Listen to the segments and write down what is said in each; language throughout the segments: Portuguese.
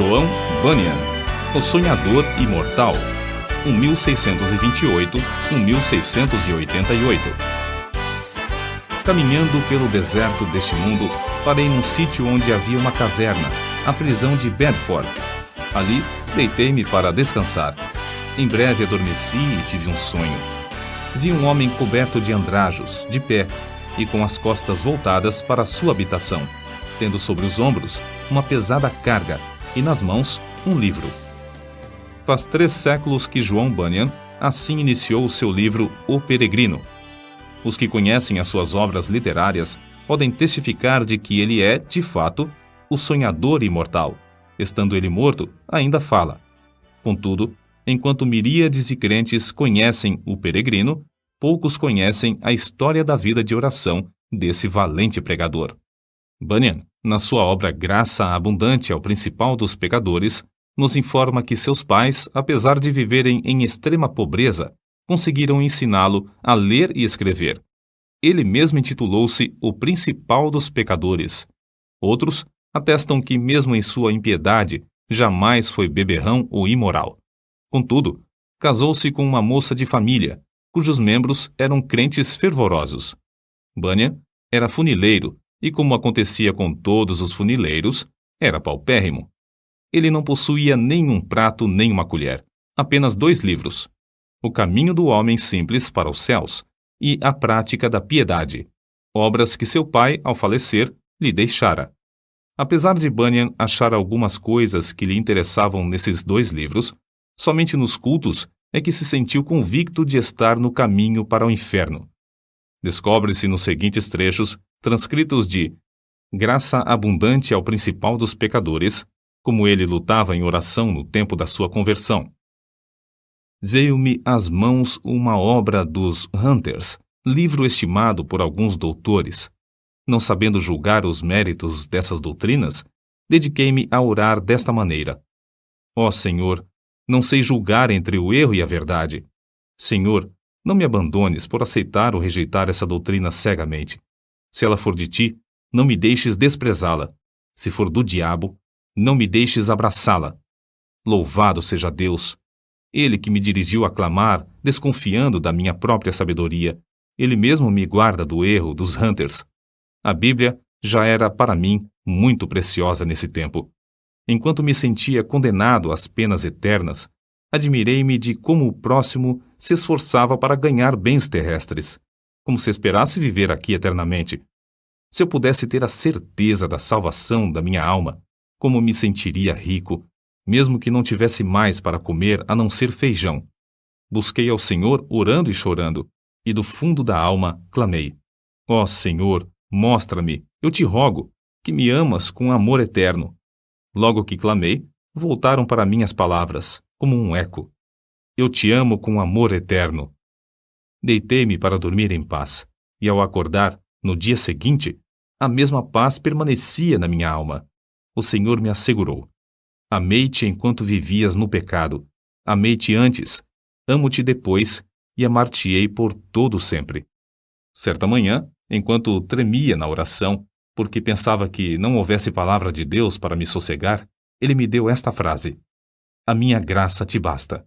João Bunyan, O Sonhador Imortal, 1628-1688. Caminhando pelo deserto deste mundo, parei num sítio onde havia uma caverna, a prisão de Bedford. Ali, deitei-me para descansar. Em breve adormeci e tive um sonho. Vi um homem coberto de andrajos, de pé, e com as costas voltadas para a sua habitação, tendo sobre os ombros uma pesada carga e nas mãos um livro. Faz 3 séculos que João Bunyan assim iniciou o seu livro O Peregrino. Os que conhecem as suas obras literárias podem testificar de que ele é, de fato, o sonhador imortal. Estando ele morto, ainda fala. Contudo, enquanto miríades de crentes conhecem o Peregrino, poucos conhecem a história da vida de oração desse valente pregador. Bunyan, na sua obra Graça Abundante ao Principal dos Pecadores, nos informa que seus pais, apesar de viverem em extrema pobreza, conseguiram ensiná-lo a ler e escrever. Ele mesmo intitulou-se o Principal dos Pecadores. Outros atestam que, mesmo em sua impiedade, jamais foi beberrão ou imoral. Contudo, casou-se com uma moça de família, cujos membros eram crentes fervorosos. Bunyan era funileiro e, como acontecia com todos os funileiros, era paupérrimo. Ele não possuía nenhum prato nem uma colher, apenas 2 livros: O Caminho do Homem Simples para os Céus e A Prática da Piedade, obras que seu pai, ao falecer, lhe deixara. Apesar de Bunyan achar algumas coisas que lhe interessavam nesses 2 livros, somente nos cultos é que se sentiu convicto de estar no caminho para o inferno. Descobre-se nos seguintes trechos, transcritos de Graça Abundante ao Principal dos Pecadores, como ele lutava em oração no tempo da sua conversão. Veio-me às mãos uma obra dos Hunters, livro estimado por alguns doutores. Não sabendo julgar os méritos dessas doutrinas, dediquei-me a orar desta maneira: Ó Senhor, não sei julgar entre o erro e a verdade. Senhor, não me abandones por aceitar ou rejeitar essa doutrina cegamente. Se ela for de ti, não me deixes desprezá-la. Se for do diabo, não me deixes abraçá-la. Louvado seja Deus! Ele que me dirigiu a clamar, desconfiando da minha própria sabedoria, ele mesmo me guarda do erro dos Hunters. A Bíblia já era para mim muito preciosa nesse tempo. Enquanto me sentia condenado às penas eternas, admirei-me de como o próximo se esforçava para ganhar bens terrestres, como se esperasse viver aqui eternamente. Se eu pudesse ter a certeza da salvação da minha alma, como me sentiria rico, mesmo que não tivesse mais para comer a não ser feijão. Busquei ao Senhor orando e chorando, e do fundo da alma clamei: Ó Senhor, mostra-me, eu te rogo, que me amas com amor eterno. Logo que clamei, voltaram para mim as palavras, como um eco: Eu te amo com amor eterno. Deitei-me para dormir em paz, e ao acordar, no dia seguinte, a mesma paz permanecia na minha alma. O Senhor me assegurou: Amei-te enquanto vivias no pecado. Amei-te antes, amo-te depois, e amar-te-ei por todo sempre. Certa manhã, enquanto tremia na oração, porque pensava que não houvesse palavra de Deus para me sossegar, ele me deu esta frase: A minha graça te basta.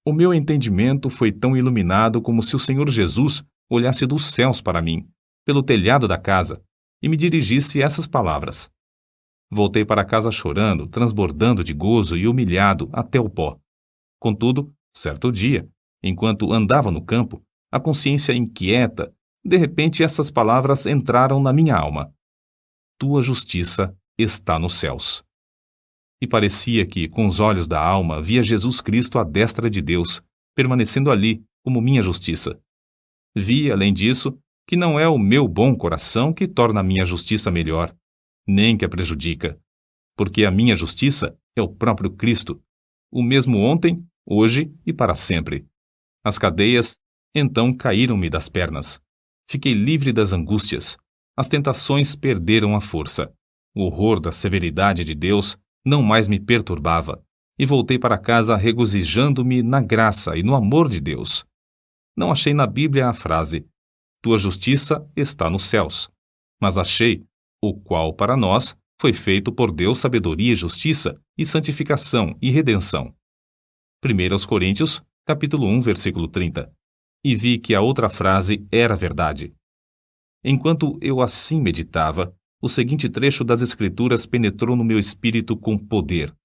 O meu entendimento foi tão iluminado como se o Senhor Jesus olhasse dos céus para mim, pelo telhado da casa, e me dirigisse essas palavras. Voltei para casa chorando, transbordando de gozo e humilhado até o pó. Contudo, certo dia, enquanto andava no campo, a consciência inquieta, de repente essas palavras entraram na minha alma: Tua justiça está nos céus. E parecia que, com os olhos da alma, via Jesus Cristo à destra de Deus, permanecendo ali como minha justiça. Vi, além disso, que não é o meu bom coração que torna a minha justiça melhor, nem que a prejudica, porque a minha justiça é o próprio Cristo, o mesmo ontem, hoje e para sempre. As cadeias, então, caíram-me das pernas. Fiquei livre das angústias. As tentações perderam a força. O horror da severidade de Deus não mais me perturbava, e voltei para casa regozijando-me na graça e no amor de Deus. Não achei na Bíblia a frase: Tua justiça está nos céus, mas achei o qual para nós foi feito por Deus sabedoria e justiça, e santificação e redenção. 1 Coríntios, capítulo 1, versículo 30. E vi que a outra frase era verdade. Enquanto eu assim meditava, o seguinte trecho das Escrituras penetrou no meu espírito com poder.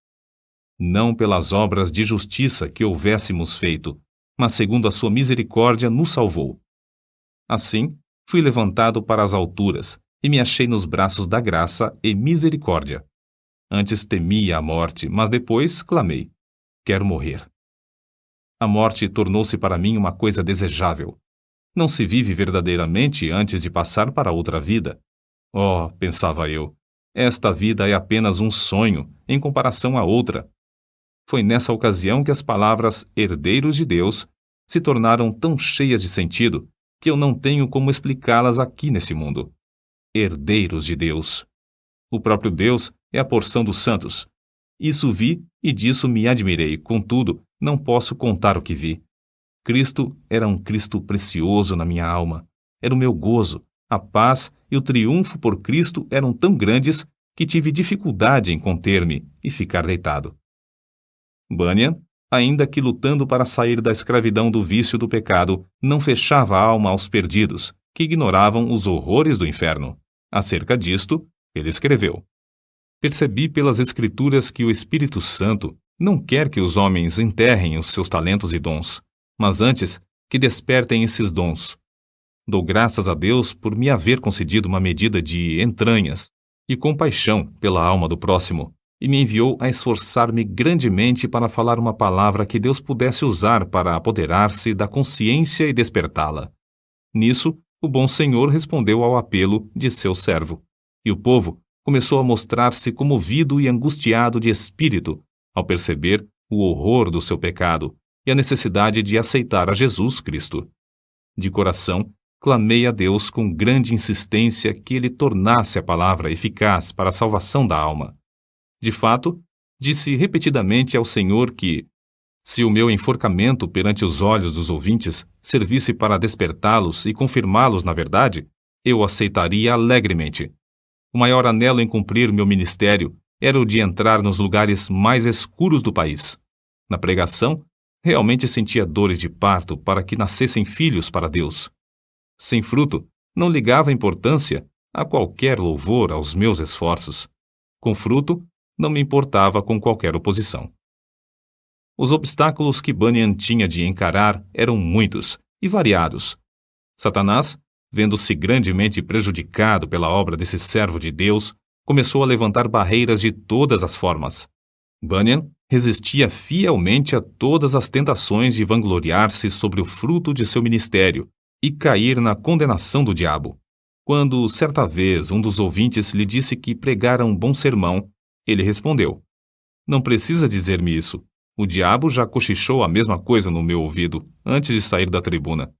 Não pelas obras de justiça que houvéssemos feito, mas segundo a sua misericórdia nos salvou. Assim, fui levantado para as alturas, e me achei nos braços da graça e misericórdia. Antes temia a morte, mas depois clamei: quero morrer. A morte tornou-se para mim uma coisa desejável. Não se vive verdadeiramente antes de passar para outra vida. Oh, pensava eu, esta vida é apenas um sonho em comparação à outra. Foi nessa ocasião que as palavras herdeiros de Deus se tornaram tão cheias de sentido que eu não tenho como explicá-las aqui nesse mundo. Herdeiros de Deus. O próprio Deus é a porção dos santos. Isso vi e disso me admirei, contudo, não posso contar o que vi. Cristo era um Cristo precioso na minha alma. Era o meu gozo, a paz e o triunfo por Cristo eram tão grandes que tive dificuldade em conter-me e ficar deitado. Bunyan, ainda que lutando para sair da escravidão do vício do pecado, não fechava a alma aos perdidos, que ignoravam os horrores do inferno. Acerca disto, ele escreveu: percebi pelas Escrituras que o Espírito Santo não quer que os homens enterrem os seus talentos e dons, mas antes que despertem esses dons. Dou graças a Deus por me haver concedido uma medida de entranhas e compaixão pela alma do próximo, e me enviou a esforçar-me grandemente para falar uma palavra que Deus pudesse usar para apoderar-se da consciência e despertá-la. Nisso, o bom Senhor respondeu ao apelo de seu servo, e o povo começou a mostrar-se comovido e angustiado de espírito ao perceber o horror do seu pecado e a necessidade de aceitar a Jesus Cristo. De coração, clamei a Deus com grande insistência que ele tornasse a palavra eficaz para a salvação da alma. De fato, disse repetidamente ao Senhor que, se o meu enforcamento perante os olhos dos ouvintes servisse para despertá-los e confirmá-los na verdade, eu aceitaria alegremente. O maior anelo em cumprir meu ministério era o de entrar nos lugares mais escuros do país. Na pregação, realmente sentia dores de parto para que nascessem filhos para Deus. Sem fruto, não ligava importância a qualquer louvor aos meus esforços. Com fruto, não me importava com qualquer oposição. Os obstáculos que Bunyan tinha de encarar eram muitos e variados. Satanás, vendo-se grandemente prejudicado pela obra desse servo de Deus, começou a levantar barreiras de todas as formas. Bunyan resistia fielmente a todas as tentações de vangloriar-se sobre o fruto de seu ministério e cair na condenação do diabo. Quando, certa vez, um dos ouvintes lhe disse que pregara um bom sermão, ele respondeu: não precisa dizer-me isso. O diabo já cochichou a mesma coisa no meu ouvido antes de sair da tribuna.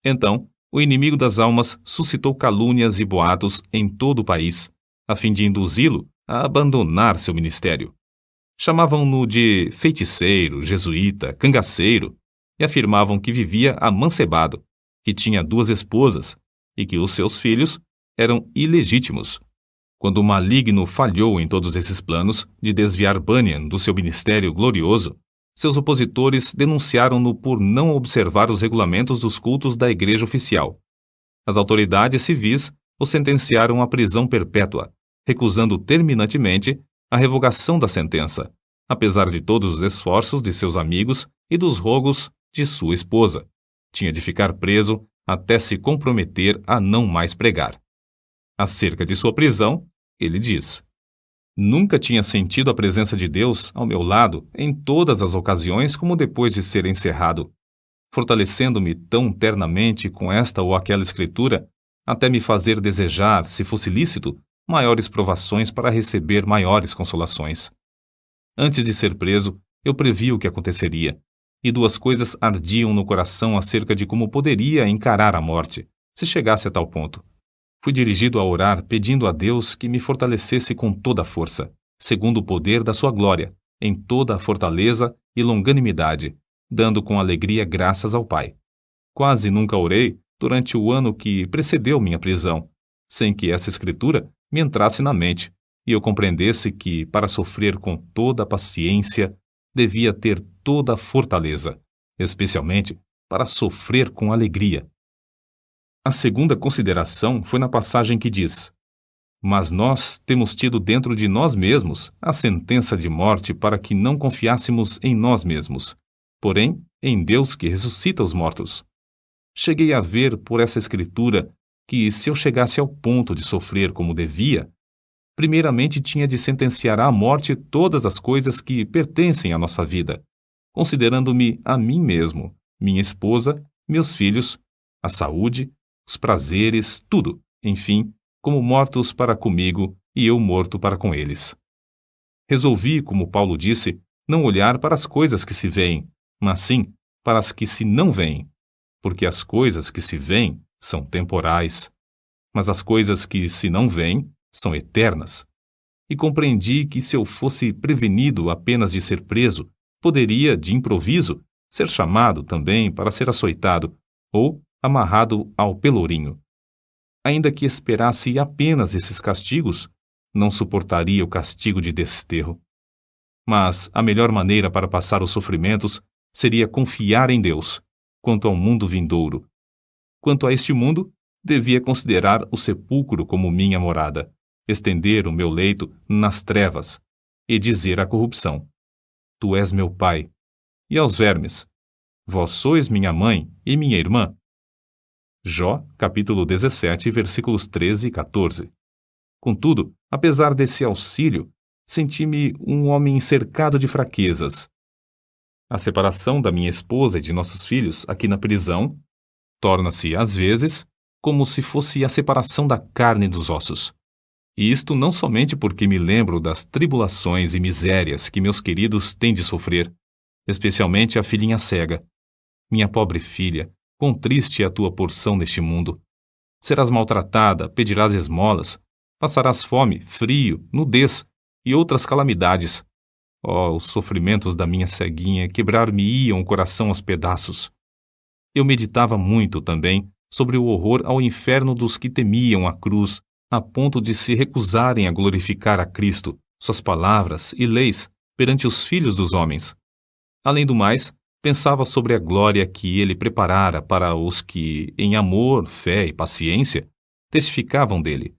Então, o inimigo das almas suscitou calúnias e boatos em todo o país, a fim de induzi-lo a abandonar seu ministério. Chamavam-no de feiticeiro, jesuíta, cangaceiro, e afirmavam que vivia amancebado, que tinha 2 esposas e que os seus filhos eram ilegítimos. Quando o maligno falhou em todos esses planos de desviar Bunyan do seu ministério glorioso, seus opositores denunciaram-no por não observar os regulamentos dos cultos da igreja oficial. As autoridades civis o sentenciaram à prisão perpétua, recusando terminantemente a revogação da sentença, apesar de todos os esforços de seus amigos e dos rogos de sua esposa. Tinha de ficar preso até se comprometer a não mais pregar. Acerca de sua prisão, ele diz: nunca tinha sentido a presença de Deus ao meu lado em todas as ocasiões como depois de ser encerrado, fortalecendo-me tão ternamente com esta ou aquela escritura, até me fazer desejar, se fosse lícito, maiores provações para receber maiores consolações. Antes de ser preso, eu previ o que aconteceria, e 2 coisas ardiam no coração acerca de como poderia encarar a morte, se chegasse a tal ponto. Fui dirigido a orar pedindo a Deus que me fortalecesse com toda a força, segundo o poder da sua glória, em toda a fortaleza e longanimidade, dando com alegria graças ao Pai. Quase nunca orei durante o ano que precedeu minha prisão, sem que essa escritura me entrasse na mente, e eu compreendesse que, para sofrer com toda a paciência, devia ter toda a fortaleza, especialmente para sofrer com alegria. A segunda consideração foi na passagem que diz: Mas nós temos tido dentro de nós mesmos a sentença de morte para que não confiássemos em nós mesmos, porém em Deus que ressuscita os mortos. Cheguei a ver por essa escritura que, se eu chegasse ao ponto de sofrer como devia, primeiramente tinha de sentenciar à morte todas as coisas que pertencem à nossa vida, considerando-me a mim mesmo, minha esposa, meus filhos, a saúde, os prazeres, tudo, enfim, como mortos para comigo e eu morto para com eles. Resolvi, como Paulo disse, não olhar para as coisas que se veem, mas sim para as que se não veem, porque as coisas que se veem são temporais, mas as coisas que se não veem são eternas. E compreendi que, se eu fosse prevenido apenas de ser preso, poderia, de improviso, ser chamado também para ser açoitado ou amarrado ao pelourinho. Ainda que esperasse apenas esses castigos, não suportaria o castigo de desterro. Mas a melhor maneira para passar os sofrimentos seria confiar em Deus, quanto ao mundo vindouro. Quanto a este mundo, devia considerar o sepulcro como minha morada, estender o meu leito nas trevas e dizer à corrupção: Tu és meu pai, e aos vermes: Vós sois minha mãe e minha irmã. Jó, capítulo 17, versículos 13 e 14. Contudo, apesar desse auxílio, senti-me um homem cercado de fraquezas. A separação da minha esposa e de nossos filhos aqui na prisão torna-se, às vezes, como se fosse a separação da carne dos ossos. E isto não somente porque me lembro das tribulações e misérias que meus queridos têm de sofrer, especialmente a filhinha cega. Minha pobre filha, quão triste é a tua porção neste mundo. Serás maltratada, pedirás esmolas, passarás fome, frio, nudez e outras calamidades. Oh, os sofrimentos da minha ceguinha quebrar-me-iam o coração aos pedaços. Eu meditava muito também sobre o horror ao inferno dos que temiam a cruz, a ponto de se recusarem a glorificar a Cristo, suas palavras e leis perante os filhos dos homens. Além do mais, pensava sobre a glória que ele preparara para os que, em amor, fé e paciência, testificavam dele.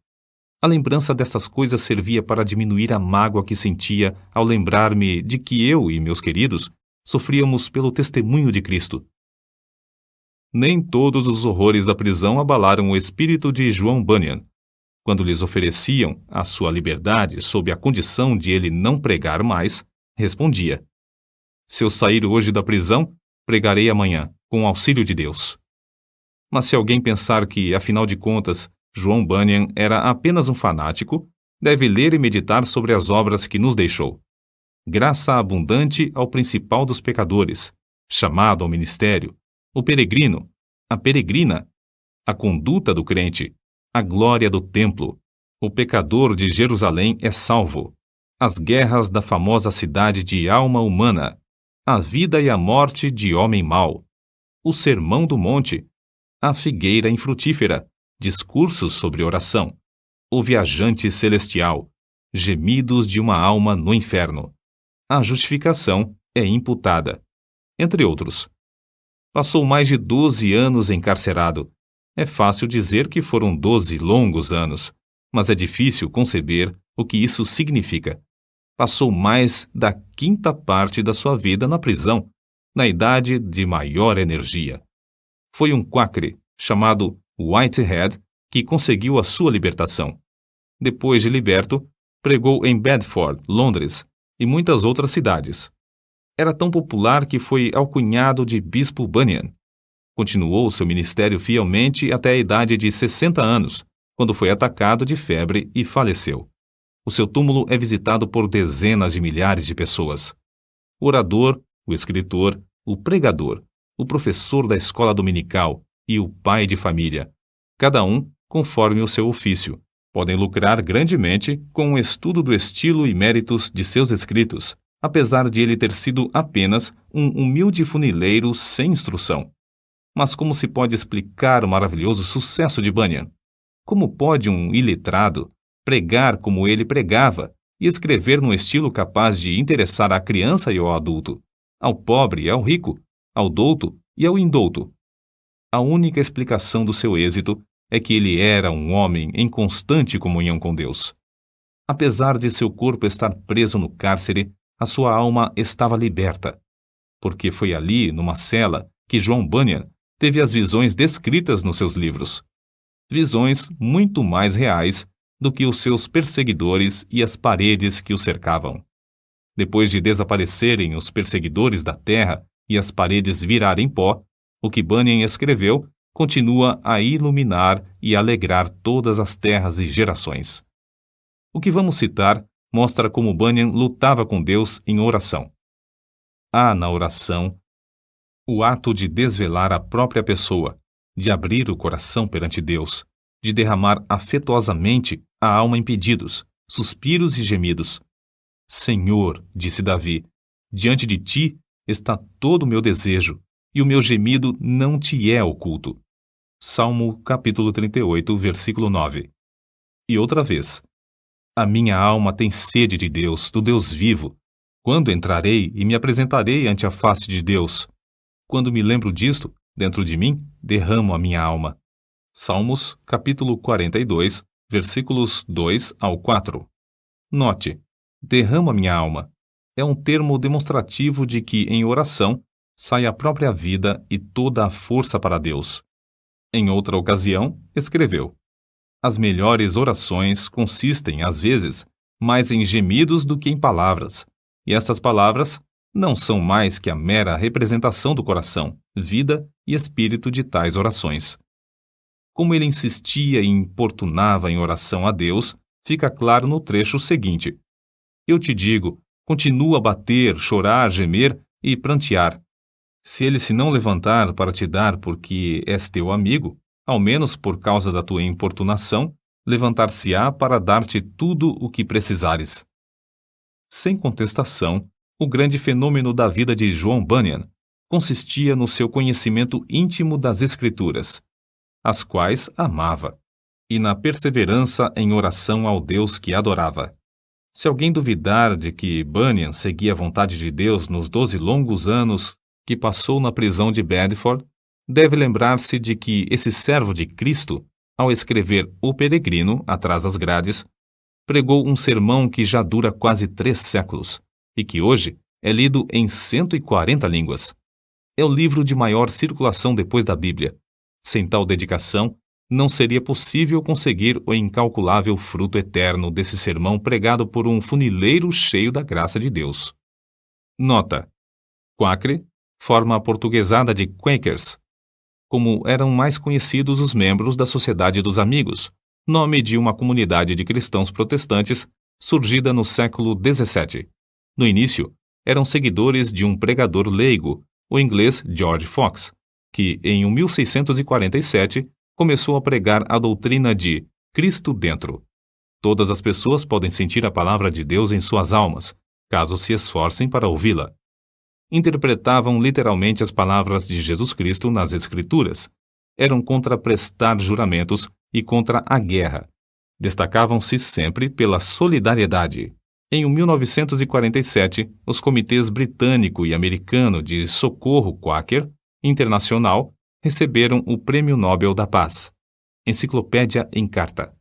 A lembrança destas coisas servia para diminuir a mágoa que sentia ao lembrar-me de que eu e meus queridos sofríamos pelo testemunho de Cristo. Nem todos os horrores da prisão abalaram o espírito de João Bunyan. Quando lhes ofereciam a sua liberdade sob a condição de ele não pregar mais, respondia: Se eu sair hoje da prisão, pregarei amanhã, com o auxílio de Deus. Mas se alguém pensar que, afinal de contas, João Bunyan era apenas um fanático, deve ler e meditar sobre as obras que nos deixou. Graça abundante ao principal dos pecadores, chamado ao ministério, o peregrino, a peregrina, a conduta do crente, a glória do templo, o pecador de Jerusalém é salvo, as guerras da famosa cidade de alma humana, a vida e a morte de homem mau, o sermão do monte, a figueira infrutífera, discursos sobre oração, o viajante celestial, gemidos de uma alma no inferno, a justificação é imputada, entre outros. Passou mais de 12 anos encarcerado. É fácil dizer que foram 12 longos anos, mas é difícil conceber o que isso significa. Passou mais da quinta parte da sua vida na prisão, na idade de maior energia. Foi um quacre, chamado Whitehead, que conseguiu a sua libertação. Depois de liberto, pregou em Bedford, Londres, e muitas outras cidades. Era tão popular que foi alcunhado de Bispo Bunyan. Continuou seu ministério fielmente até a idade de 60 anos, quando foi atacado de febre e faleceu. O seu túmulo é visitado por dezenas de milhares de pessoas. O orador, o escritor, o pregador, o professor da escola dominical e o pai de família, cada um conforme o seu ofício, podem lucrar grandemente com o estudo do estilo e méritos de seus escritos, apesar de ele ter sido apenas um humilde funileiro sem instrução. Mas como se pode explicar o maravilhoso sucesso de Bunyan? Como pode um iletrado, pregar como ele pregava e escrever num estilo capaz de interessar à criança e ao adulto, ao pobre e ao rico, ao douto e ao indouto. A única explicação do seu êxito é que ele era um homem em constante comunhão com Deus. Apesar de seu corpo estar preso no cárcere, a sua alma estava liberta, porque foi ali, numa cela, que John Bunyan teve as visões descritas nos seus livros. Visões muito mais reais do que os seus perseguidores e as paredes que o cercavam. Depois de desaparecerem os perseguidores da terra e as paredes virarem pó, o que Bunyan escreveu continua a iluminar e alegrar todas as terras e gerações. O que vamos citar mostra como Bunyan lutava com Deus em oração. Há na oração o ato de desvelar a própria pessoa, de abrir o coração perante Deus, de derramar afetuosamente a alma em pedidos, suspiros e gemidos. Senhor, disse Davi, diante de ti está todo o meu desejo, e o meu gemido não te é oculto. Salmo capítulo 38, versículo 9. E outra vez, a minha alma tem sede de Deus, do Deus vivo. Quando entrarei e me apresentarei ante a face de Deus? Quando me lembro disto, dentro de mim, derramo a minha alma. Salmos, capítulo 42, versículos 2 ao 4. Note, derramo a minha alma. É um termo demonstrativo de que, em oração, sai a própria vida e toda a força para Deus. Em outra ocasião, escreveu: as melhores orações consistem, às vezes, mais em gemidos do que em palavras, e estas palavras não são mais que a mera representação do coração, vida e espírito de tais orações. Como ele insistia e importunava em oração a Deus, fica claro no trecho seguinte. Eu te digo, continua a bater, chorar, gemer e prantear. Se ele se não levantar para te dar porque és teu amigo, ao menos por causa da tua importunação, levantar-se-á para dar-te tudo o que precisares. Sem contestação, o grande fenômeno da vida de John Bunyan consistia no seu conhecimento íntimo das Escrituras, as quais amava, e na perseverança em oração ao Deus que adorava. Se alguém duvidar de que Bunyan seguia a vontade de Deus nos 12 longos anos que passou na prisão de Bedford, deve lembrar-se de que esse servo de Cristo, ao escrever O Peregrino, atrás das grades, pregou um sermão que já dura quase 3 séculos e que hoje é lido em 140 línguas. É o livro de maior circulação depois da Bíblia. Sem tal dedicação, não seria possível conseguir o incalculável fruto eterno desse sermão pregado por um funileiro cheio da graça de Deus. Nota: Quakre, forma aportuguesada de Quakers, como eram mais conhecidos os membros da Sociedade dos Amigos, nome de uma comunidade de cristãos protestantes surgida no século XVII. No início, eram seguidores de um pregador leigo, o inglês George Fox, que, em 1647, começou a pregar a doutrina de Cristo dentro. Todas as pessoas podem sentir a palavra de Deus em suas almas, caso se esforcem para ouvi-la. Interpretavam literalmente as palavras de Jesus Cristo nas Escrituras. Eram contra prestar juramentos e contra a guerra. Destacavam-se sempre pela solidariedade. Em 1947, os comitês britânico e americano de socorro Quaker Internacional receberam o Prêmio Nobel da Paz. Enciclopédia em Carta.